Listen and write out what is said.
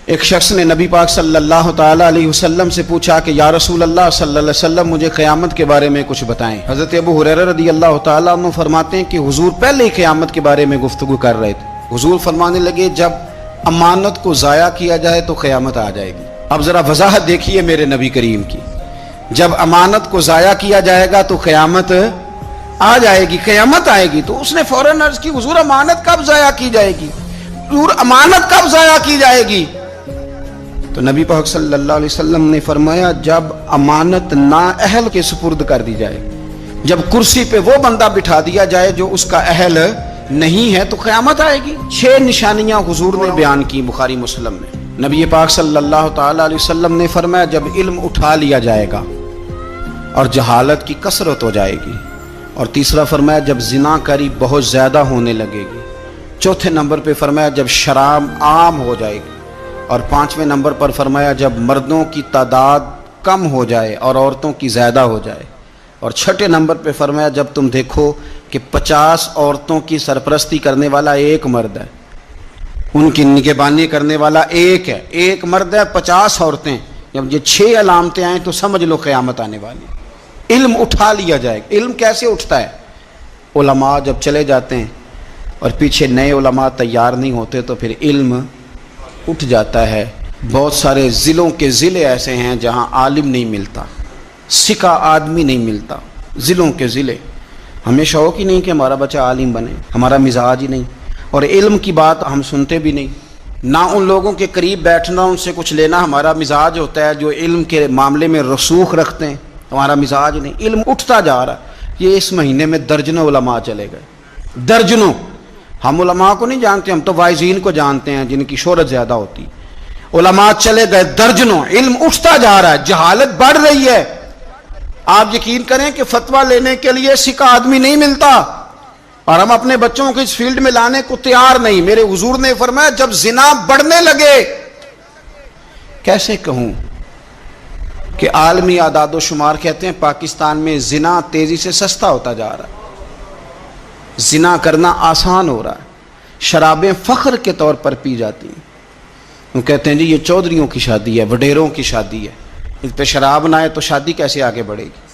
ایک شخص نے نبی پاک صلی اللہ تعالیٰ علیہ وسلم سے پوچھا کہ یا رسول اللہ صلی اللہ علیہ وسلم مجھے قیامت کے بارے میں کچھ بتائیں۔ حضرت ابو ہریرہ رضی اللہ تعالیٰ عنہ فرماتے ہیں کہ حضور پہلے ہی قیامت کے بارے میں گفتگو کر رہے تھے۔ حضور فرمانے لگے جب امانت کو ضائع کیا جائے تو قیامت آ جائے گی۔ اب ذرا وضاحت دیکھیے میرے نبی کریم کی، جب امانت کو ضائع کیا جائے گا تو قیامت آ جائے گی، قیامت آئے گی۔ تو اس نے فوراً عرض کی حضور امانت کب ضائع کی جائے گی؟ حضور امانت کب ضائع کی جائے گی؟ تو نبی پاک صلی اللہ علیہ وسلم نے فرمایا جب امانت نااہل کے سپرد کر دی جائے، جب کرسی پہ وہ بندہ بٹھا دیا جائے جو اس کا اہل نہیں ہے تو قیامت آئے گی۔ 6 نشانیاں حضور نے بیان کی بخاری مسلم میں۔ نبی پاک صلی اللہ تعالیٰ علیہ وسلم نے فرمایا جب علم اٹھا لیا جائے گا اور جہالت کی کثرت ہو جائے گی، اور تیسرا فرمایا جب زنا کاری بہت زیادہ ہونے لگے گی، چوتھے نمبر پہ فرمایا جب شراب عام ہو جائے گی، اور 5ویں نمبر پر فرمایا جب مردوں کی تعداد کم ہو جائے اور عورتوں کی زیادہ ہو جائے، اور 6 نمبر پہ فرمایا جب تم دیکھو کہ 50 عورتوں کی سرپرستی کرنے والا ایک مرد ہے، ان کی نگہبانی کرنے والا ایک ہے، ایک مرد ہے 50 عورتیں۔ جب یہ 6 علامتیں آئیں تو سمجھ لو قیامت آنے والی۔ علم اٹھا لیا جائے گا۔ علم کیسے اٹھتا ہے؟ علماء جب چلے جاتے ہیں اور پیچھے نئے علماء تیار نہیں ہوتے تو پھر علم اٹھ جاتا ہے۔ بہت سارے ضلعوں کے ضلع ایسے ہیں جہاں عالم نہیں ملتا، سکہ آدمی نہیں ملتا، ضلعوں کے ضلع۔ ہمیں شوق ہی نہیں کہ ہمارا بچہ عالم بنے، ہمارا مزاج ہی نہیں، اور علم کی بات ہم سنتے بھی نہیں، نہ ان لوگوں کے قریب بیٹھنا، ان سے کچھ لینا ہمارا مزاج ہوتا ہے جو علم کے معاملے میں رسوخ رکھتے ہیں، ہمارا مزاج نہیں۔ علم اٹھتا جا رہا ہے۔ یہ اس مہینے میں درجنوں علماء چلے گئے، درجنوں۔ ہم علماء کو نہیں جانتے، ہم تو واعظین کو جانتے ہیں جن کی شہرت زیادہ ہوتی۔ علماء چلے گئے درجنوں، علم اٹھتا جا رہا ہے، جہالت بڑھ رہی ہے۔ آپ یقین کریں کہ فتویٰ لینے کے لیے سکہ آدمی نہیں ملتا، اور ہم اپنے بچوں کو اس فیلڈ میں لانے کو تیار نہیں۔ میرے حضور نے فرمایا جب زنا بڑھنے لگے، کیسے کہوں کہ عالمی اعداد و شمار کہتے ہیں پاکستان میں زنا تیزی سے سستا ہوتا جا رہا ہے، زنا کرنا آسان ہو رہا ہے، شرابیں فخر کے طور پر پی جاتی ہیں۔ وہ کہتے ہیں جی یہ چودھریوں کی شادی ہے، وڈیروں کی شادی ہے، اس پہ شراب نہ آئے تو شادی کیسے آگے بڑھے گی؟